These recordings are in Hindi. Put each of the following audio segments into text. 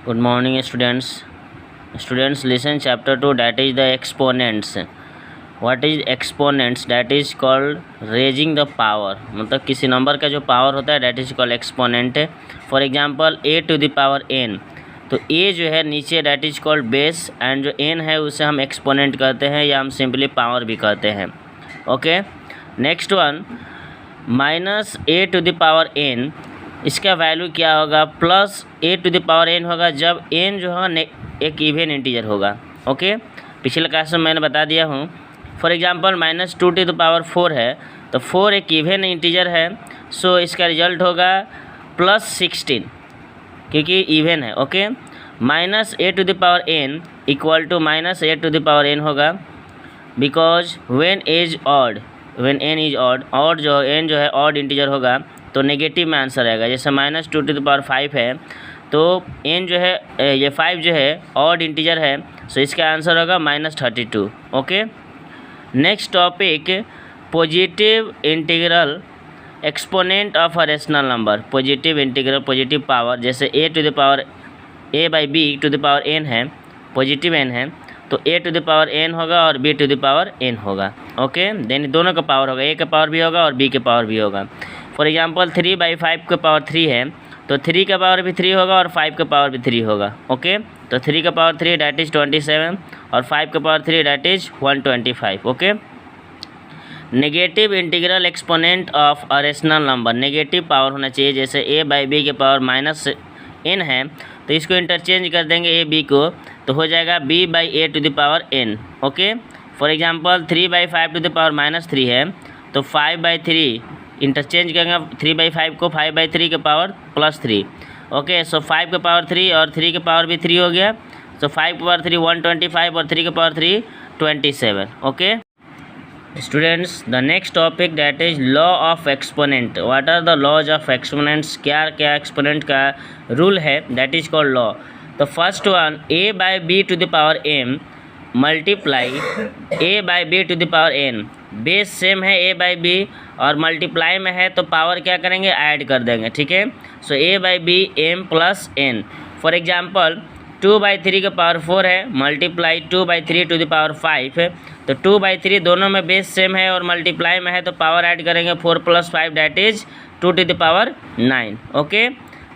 Good morning, students. Students, listen chapter 2, that is the exponents. What is exponents? That is called raising the power. मतलब किसी नंबर का जो पावर होता है that is called exponent. For example, a to the power n. तो a जो है नीचे that is called base and जो n है उसे हम exponent कहते हैं या हम simply power भी कहते हैं. Okay, next one minus a to the power n. इसका वैल्यू क्या होगा? Plus a to the power n होगा जब n जो है एक इवन इंटीजर होगा. ओके, पिछले क्लास में मैंने बता दिया हूँ. For example minus 2 to the power 4 है तो 4 एक इवन इंटीजर है, सो इसका रिजल्ट होगा प्लस 16 क्योंकि इवन है. Okay, minus a to the power n equal to minus a to the power n होगा because when n is odd जो n जो है ऑड इंटीजर होगा तो नेगेटिव में आंसर आएगा. जैसे माइनस 2 to the power 5 है तो n जो है ये 5 जो है ऑड इंटीजर है, सो इसका आंसर होगा minus 32. Okay, next topic positive integral exponent of a rational number. Positive integral positive power, जैसे a to the power a by b to the power n है, पॉजिटिव n है तो a to the power n होगा और b to the power n होगा. ओके, देन दोनों का पावर होगा, a का पावर भी होगा और b के पावर भी होगा. फॉर एग्जांपल 3/5 का पावर 3 है तो 3 का पावर भी 3 होगा और 5 का पावर भी 3 होगा. ओके, तो 3 का पावर 3 डैट इज़ 27 और 5 का power 3 that is 125. Okay, negative integral exponent of a rational number. Negative power होना चाहिए, जैसे a बाई बी के पावर माइनस n है तो इसको इंटरचेंज कर देंगे a b को तो हो जाएगा b by a to the power n. Okay, for example 3/5 to the power minus 3 है तो 5/3 इंटरचेंज करेंगे 3/5 को 5/3 के पावर प्लस 3. ओके, सो 5 के पावर 3 और 3 के पावर भी 3 हो गया, सो 5 के पावर 3 125 और 3 के power 3 27. Okay students, the next topic that is law of exponent. What are the laws of exponents? क्या क्या एक्सपोनेंट का रूल है दैट इज कॉल्ड लॉ. तो first one a by b to the power m multiply a by b to the power n. Base same है a बाई बी और मल्टीप्लाई में है तो पावर क्या करेंगे? ऐड कर देंगे. ठीक है, so a by b m plus n. For example 2/3 का पावर 4 है मल्टीप्लाई 2/3 टू द पावर 5 है तो 2/3 दोनों में बेस सेम है और मल्टीप्लाई में है तो पावर ऐड करेंगे 4 + 5 that is 2 to the power 9. Okay,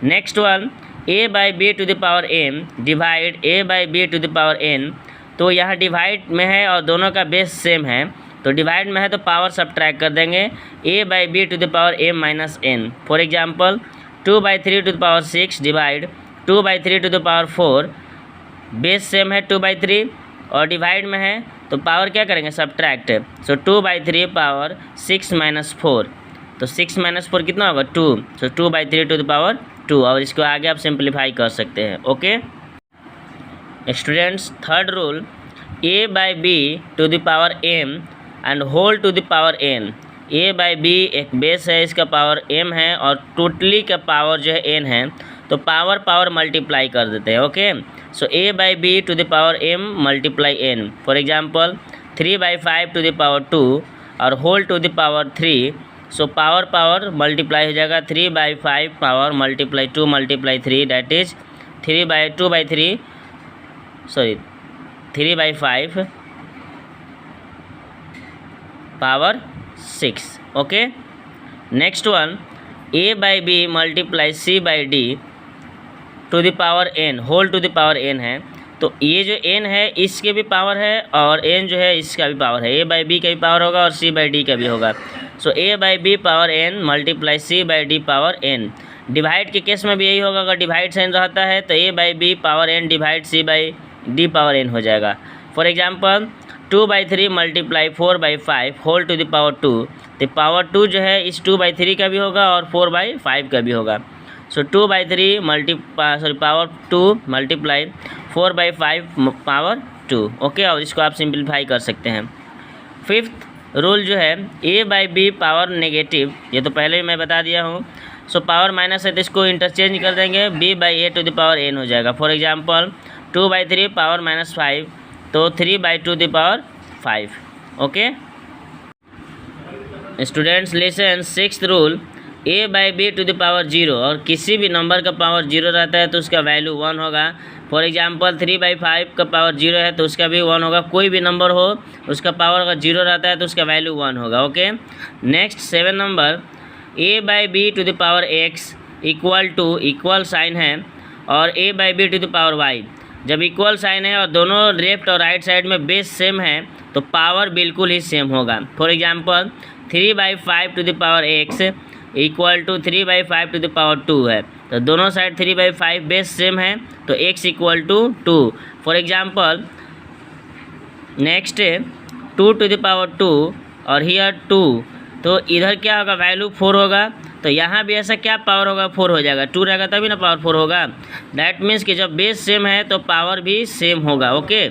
next one a by b to the power m divide a by b to the power n. तो यहाँ डिवाइड में है और दोनों का बेस सेम है तो डिवाइड में है तो पावर सब्ट्रैक्ट कर देंगे a by b to the power m minus n. For example 2/3 to the power 6 divide 2/3 to the power 4. Base same है 2/3 और डिवाइड में है तो पावर क्या करेंगे? सब्ट्रैक्ट. सो 2/3 पावर 6 माइनस 4 तो 6 माइनस 4 कितना होगा? 2. सो 2/3 टू द पावर 2 और इसको आगे आप सिंप्लीफाई कर सकते हैं. Okay students, third rule a by b to the power m and whole to the power n. a by b एक बेस है, इसका पावर m है और टोटली का पावर जो है n है तो पावर मल्टीप्लाई कर देते हैं. Okay, so a by b to the power m multiply n. For example 3/5 to the power 2 और whole to the power 3. So power multiply हो जाएगा 3/5 power multiply 2 multiply 3 that is 3/5 power 6. Okay, next one a by b multiply c by d to the power n whole to the power n है तो ये जो n है इसके भी पावर है और n जो है इसका भी पावर है. a बाई बी का भी पावर होगा और c बाई डी का भी होगा. So a by b power n multiply c by d power n. Divide के केस में भी यही होगा, अगर डिवाइड से n रहता है तो a by b power n divide c by d power n हो जाएगा. For example 2/3 multiply 4/5 whole to the power 2. तो पावर 2 जो है इस 2/3 का भी होगा और 4/5 का भी होगा. सो 2/3 पावर 2 मल्टीप्लाई 4/5 पावर 2. ओके, और इसको आप सिंप्लीफाई कर सकते हैं. फिफ्थ रूल जो है a by b power negative, ये तो पहले ही मैं बता दिया हूँ. सो पावर माइनस है तो इसको इंटरचेंज कर देंगे b by a to the power n हो जाएगा. फॉर एग्जांपल 2/3 पावर -5 तो 3/2 to the power 5. Okay students, listen sixth rule a/b⁴ और किसी भी नंबर का पावर 0 रहता है तो उसका वैल्यू 1 होगा। फॉर एग्जांपल 3/5 का पावर 0 है तो उसका भी 1 होगा। कोई भी नंबर हो उसका पावर अगर 0 रहता है तो उसका वैल्यू 1 होगा। Okay, next 7 number a/b⁴x equal to equal sign है और a/b⁴y। जब इक्वल साइन है और दोनों लेफ्ट और राइट साइड में बेस सेम है तो पावर बिल्कुल ही सेम होगा। For example 3/5x equal to 3/5 है तो दोनों साइड 3/5 बेस सेम है तो x equal to 2। For example next 2 और हियर 2 तो इधर क्या होगा, वैल्यू 4 होगा। तो यहाँ भी ऐसा क्या पावर होगा, 4 हो जाएगा। 2 रहेगा तभी ना पावर 4 होगा। दैट मीन्स कि जब बेस सेम है तो पावर भी सेम होगा। Okay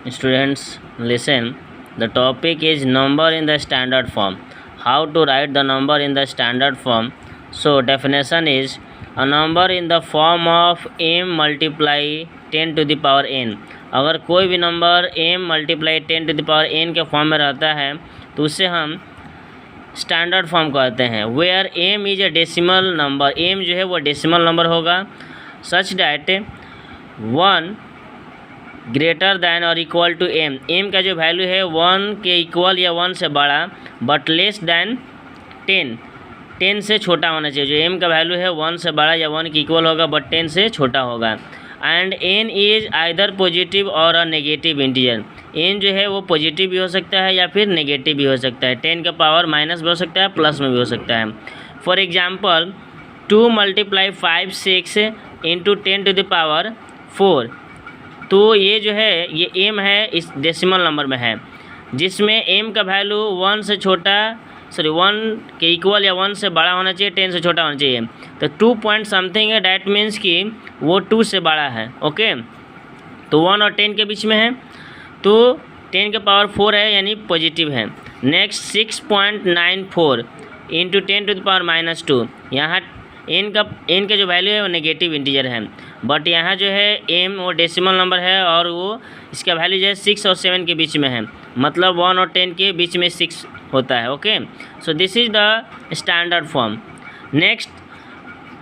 students listen, the topic is number in the standard form. How to write the number in the standard form. So definition is a number in the form of m multiply 10⁻n। अगर कोई भी नंबर m मल्टीप्लाई 10⁻n के फॉर्म में रहता है तो उसे हम स्टैंडर्ड फॉर्म कहते हैं। Where m is a decimal number, m जो है वो डेसिमल नंबर होगा। सच डैट 1 ग्रेटर दैन और इक्वल टू m का जो वैल्यू है 1 के इक्वल या 1 से बड़ा बट लेस दैन 10 से छोटा होना चाहिए। जो m का वैल्यू है 1 से बड़ा या 1 के इक्वल होगा बट 10 से छोटा होगा। And n is either positive और अ नेगेटिव इंटीजर। n जो है वो पॉजिटिव भी हो सकता है या फिर नेगेटिव भी हो सकता है। 10 का पावर माइनस भी हो सकता है, प्लस में भी हो सकता है। For example 2 × 5 6 into 10⁻4। तो ये जो है ये m है इस डेसिमल नंबर में है जिसमें m का वैल्यू 1 से छोटा 1 के इक्वल या 1 से बड़ा होना चाहिए, 10 से छोटा होना चाहिए। तो 2 पॉइंट समथिंग है, डैट मीन्स कि वो 2 से बड़ा है। ओके, तो 1 और 10 के बीच में है तो 10 के पावर 4 है यानी पॉजिटिव है। Next 6.94 into 10⁻²। यहाँ n का जो वैल्यू है वो नेगेटिव इंटीजर है बट यहाँ जो है m वो डेसिमल नंबर है और वो इसका वैल्यू जो है 6 और 7 के बीच में है, मतलब 1 और 10 के बीच में 6 होता है। Okay, so this is the standard form. Next,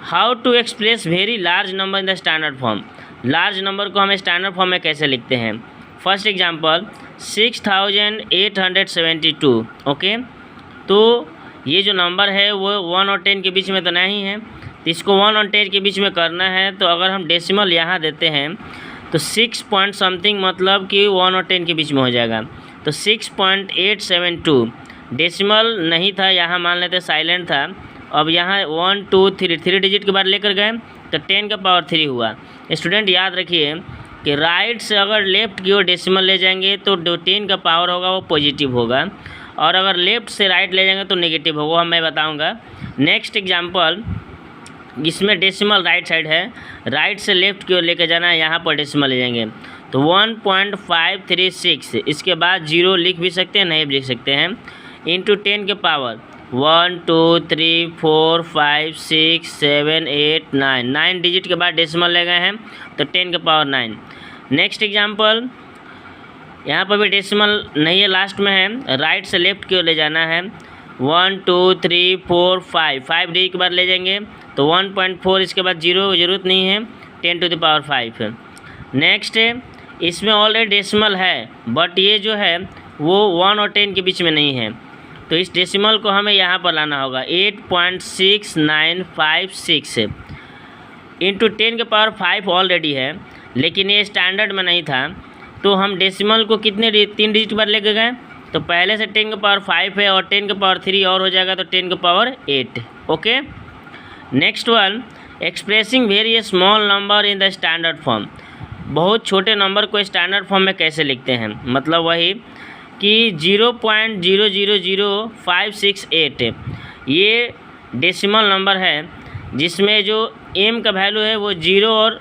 how to express very large number in the standard form. Large number को हम स्टैंडर्ड फॉर्म में कैसे लिखते हैं। First example 6872। ओके, तो ये जो नंबर है वो 1 और 10 के बीच में तो नहीं है, तो इसको 1 और 10 के बीच में करना है। तो अगर हम डेसिमल यहाँ देते हैं तो 6 पॉइंट समथिंग मतलब कि 1 और 10 के बीच में हो जाएगा। तो 6.872 डेसिमल नहीं था, यहाँ मान लेते साइलेंट था। अब यहाँ 1 2 3 डिजिट के बाद लेकर गए तो 10 का पावर 3 हुआ। स्टूडेंट याद रखिए कि राइट से अगर लेफ़्ट की ओर डेसिमल ले जाएंगे तो जो 10 का पावर होगा वो पॉजिटिव होगा और अगर लेफ़्ट से राइट ले जाएंगे तो नेगेटिव होगा, मैं बताऊंगा। नेक्स्ट एग्जांपल, इसमें डेसिमल राइट साइड है, राइट से लेफ़्ट की ओर लेकर जाना है, यहाँ पर डेसिमल ले जाएंगे तो 1.536। इसके बाद 0 लिख भी सकते हैं, नहीं भी लिख सकते हैं, इंटू 10 के पावर 1 2 3 4 5 6 7 8 9 डिजिट के बाद डेसिमल ले गए हैं तो 10 के पावर 9। नेक्स्ट एग्जांपल, यहाँ पर भी डेसिमल नहीं है, लास्ट में है, राइट से लेफ़्ट की ओर ले जाना है 1 2 3 4 5 डिजिट के बाद ले जाएंगे तो 1.4। इसके बाद 0 की ज़रूरत नहीं है, 10⁵ है। नेक्स्ट, इसमें ऑलरेडी डेसिमल है बट ये जो है वो 1 और 10 के बीच में नहीं है, तो इस डेसिमल को हमें यहाँ पर लाना होगा 8.6956 इंटू 10 के पावर 5 ऑलरेडी है लेकिन ये स्टैंडर्ड में नहीं था। तो हम डेसिमल को कितने 3 डिजिट पर लेके गए, तो पहले से 10 के पावर 5 है और 10 के पावर 3 और हो जाएगा तो 10 के power 8। Okay, next one, expressing very small number in the standard form. बहुत छोटे नंबर को स्टैंडर्ड फॉर्म में कैसे लिखते हैं, मतलब वही कि 0.000568 ये डेसिमल नंबर है जिसमें जो m का वैल्यू है वो 0 और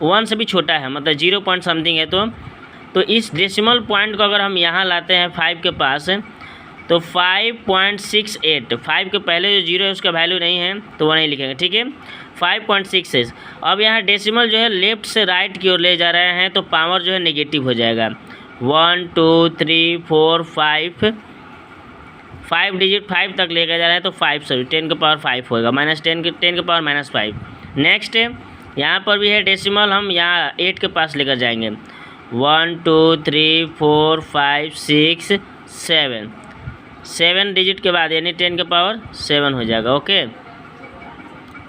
1 से भी छोटा है, मतलब 0 पॉइंट समथिंग है। तो इस डेसिमल पॉइंट को अगर हम यहाँ लाते हैं 5 के पास तो 5.68, 5 के पहले जो 0 है उसका वैल्यू नहीं है तो वो नहीं लिखेंगे, ठीक है, 5.66। अब यहाँ डेसिमल जो है लेफ़्ट से राइट की ओर ले जा रहे हैं तो पावर जो है नेगेटिव हो जाएगा, 1 2 3 4 5 5 डिजिट 5 तक लेकर जा रहा है तो 5 सॉरी 10 के पावर 5 होगा, माइनस 10 के पावर माइनस 5। नेक्स्ट यहाँ पर भी है डेसिमल, हम यहाँ 8 के पास लेकर जाएंगे। 1 2 3 4 5 6 7 7 डिजिट के बाद यानी 10 के पावर 7 हो जाएगा। ओके,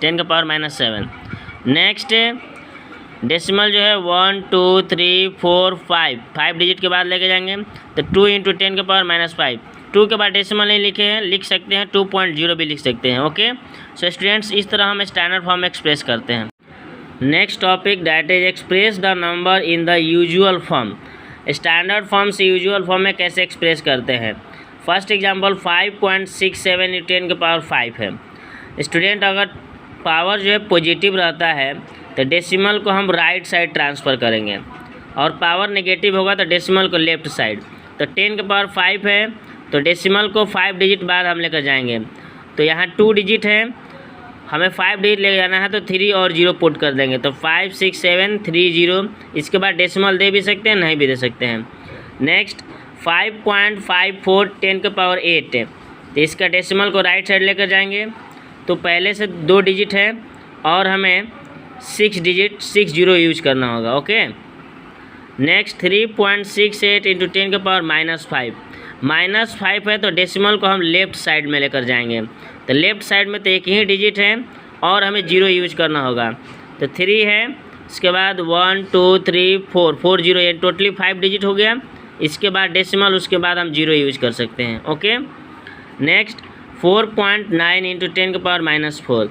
10 के पावर माइनस 7। नेक्स्ट डेसिमल जो है 1 2 3 4 5 डिजिट के बाद लेके जाएंगे तो 2 इंटू 10 के पावर माइनस 5। 2 के बाद डेसिमल नहीं लिखे हैं, लिख सकते हैं 2.0 भी लिख सकते हैं। ओके, सो स्टूडेंट्स इस तरह हम स्टैंडर्ड फॉर्म में एक्सप्रेस करते हैं। Next topic that is express the number in the usual form. Standard form से यूजुअल फॉर्म में कैसे एक्सप्रेस करते हैं। फर्स्ट एग्जांपल 5.67 इंटू 10 के पावर 5 है। स्टूडेंट अगर पावर जो है पॉजिटिव रहता है तो डेसिमल को हम राइट साइड ट्रांसफ़र करेंगे और पावर नेगेटिव होगा तो डेसिमल को लेफ़्ट साइड। तो 10 के पावर 5 है तो डेसिमल को 5 डिजिट बाद हम लेकर जाएंगे। तो यहाँ 2 डिजिट है, हमें 5 डिजिट ले जाना है तो 3 और 0 पुट कर देंगे तो 5 6 7 3 0। इसके बाद डेसिमल दे भी सकते हैं, नहीं भी दे सकते हैं। नेक्स्ट 5.54 10 के पावर 8 है तो इसका डेसिमल को राइट साइड लेकर जाएंगे तो पहले से 2 डिजिट है और हमें 6 डिजिट 6 0 यूज करना होगा। ओके, नेक्स्ट 3.68 इंटू 10 के पावर माइनस 5 है तो डेसिमल को हम लेफ़्ट साइड में लेकर जाएंगे। तो लेफ़्ट साइड में तो एक ही डिजिट है और हमें 0 यूज करना होगा तो 3 है। इसके बाद 1 2 3 4 0 ये टोटली 5 डिजिट हो गया। इसके बाद डेसिमल, उसके बाद हम 0 यूज कर सकते हैं। ओके, नेक्स्ट 4.9 इंटू 10 के पावर -4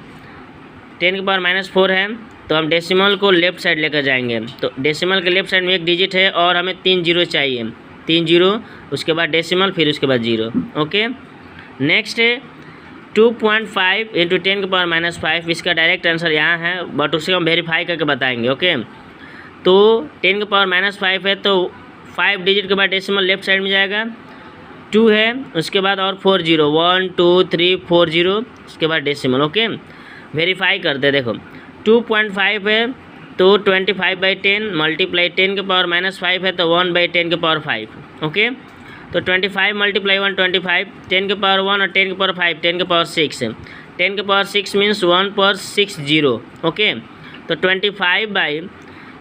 10 के पावर -4 है तो हम डेसिमल को लेफ़्ट साइड लेकर जाएंगे। तो डेसिमल के लेफ़्ट साइड में एक डिजिट है और हमें 3 0 चाहिए, 3 0 उसके बाद डेसिमल फिर उसके बाद 0। ओके, नेक्स्ट 2.5 इंटू 10 के पावर -5 इसका डायरेक्ट आंसर यहाँ है बट उसे हम वेरीफाई करके बताएंगे। ओके, तो 10 के पावर -5 है तो 5 डिजिट के बाद डेसिमल लेफ़्ट साइड में जाएगा। 2 है उसके बाद और 4 0 1 2 3 4 0 उसके बाद डेसिमल। ओके, वेरीफाई करते देखो 2.5 है तो 25/10 मल्टीप्लाई 10 के पावर -5 है तो 1/10 के पावर 5। ओके, तो 25 मल्टीप्लाई 1 25 10 के पावर 1 और 10 के पावर 5 10 के पावर 6 है। 10 के पावर 6 मीन्स 1 पर 6 0। ओके, तो 25 बाई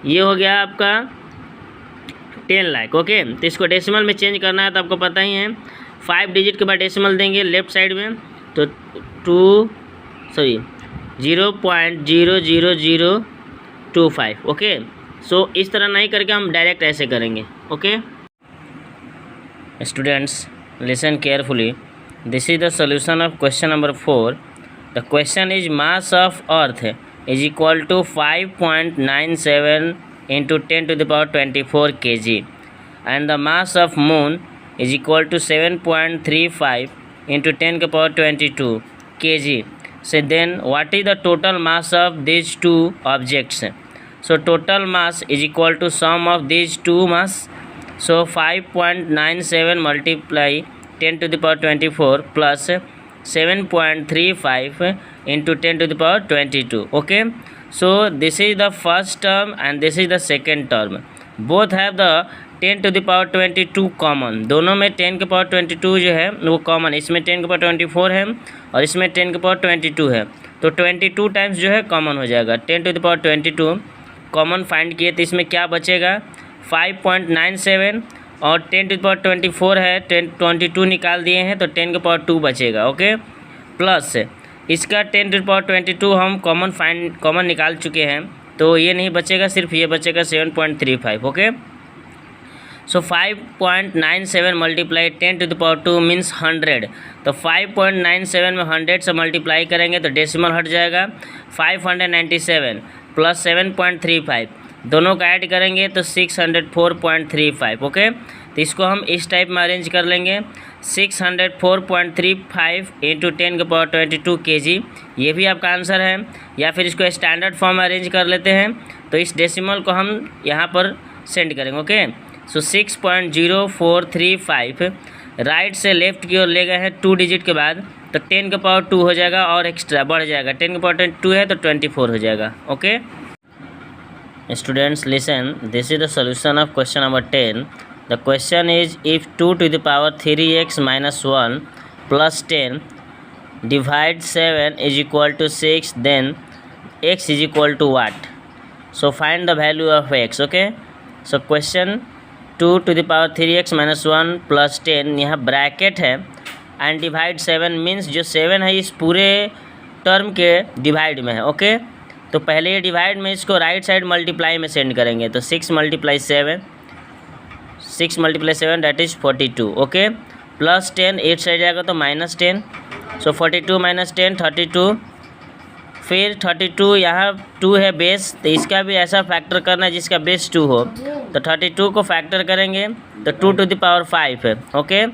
ये हो गया आपका 10 लाख। ओके, तो इसको डेसिमल में चेंज करना है तो आपको पता ही है 5 डिजिट के बाद डेसिमल देंगे लेफ़्ट साइड में तो 0.00025। ओके, सो इस तरह नहीं करके हम डायरेक्ट ऐसे करेंगे। Okay students, listen carefully, this is the solution of question number 4। The question is mass of earth is equal to 5.97 into 10 to the power 24 kg and the mass of moon is equal to 7.35 into 10 to the power 22 kg. So then what is the total mass of these two objects? So total mass is equal to sum of these two mass. So 5.97 multiply 10 to the power 24 plus 7.35 into 10 to the power 22. Okay, so this is the first term and this is the second term. Both have the 10 to the power 22 common. दोनों में 10 के पावर 22 जो है वो कॉमन, इसमें 10 के पावर 24 है और इसमें 10 के पावर 22 है तो 22 टाइम्स जो है कॉमन हो जाएगा। 10 to the power 22 common find किए तो इसमें क्या बचेगा 5.97 और 10 to the power 24 है 22 निकाल दिए हैं तो 10 के पावर 2 बचेगा। ओके, प्लस इसका 10 to the power 22 हम कॉमन निकाल चुके हैं तो ये नहीं बचेगा, सिर्फ ये बचेगा 7.35। Okay, so 5.97 multiply 10 to the power 2 means 100। तो 5.97 में 100 से मल्टीप्लाई करेंगे तो डेसिमल हट जाएगा 597 प्लस 7.35 दोनों का ऐड करेंगे तो 604.35। ओके, तो इसको हम इस टाइप में अरेंज कर लेंगे 604.35 इंटू 10 के पावर 22 kg, ये भी आपका आंसर है। या फिर इसको स्टैंडर्ड फॉर्म में अरेंज कर लेते हैं तो इस डेसिमल को हम यहाँ पर सेंड करेंगे। ओके, सो 6.0435 राइट से लेफ़्ट की ओर ले गए हैं 2 डिजिट के बाद तो 10 के पावर 2 हो जाएगा और एक्स्ट्रा बढ़ जाएगा, 10 के पावर 2 है तो 24 हो जाएगा। Okay students, listen, this is the solution of question number 10। The question is if 2 to the power 3x - 1 plus 10 divide 7 is equal to 6, then x is equal to what? So find the value of x. Okay, so question 2 to the power 3x - 1 plus 10, यहाँ ब्रैकेट है एंड डिवाइड 7 मीन्स जो 7 है इस पूरे टर्म के डिवाइड में है. ओके, तो पहले ये डिवाइड में इसको राइट साइड मल्टीप्लाई में सेंड करेंगे. तो 6 × 7 that is 42. Okay, plus 10 8 side जाएगा तो -10. सो 42 - 10 32. फिर 32 यहाँ 2 है बेस, तो इसका भी ऐसा फैक्टर करना है जिसका बेस 2 हो. तो 32 को फैक्टर करेंगे तो 2 to the power 5 है. ओके,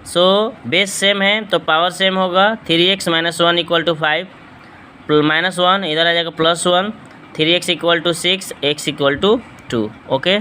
सो बेस सेम है तो पावर सेम होगा. 3x - 1 = 5, -1 इधर आ जाएगा +1, 3x = 6, x = 2. ओके.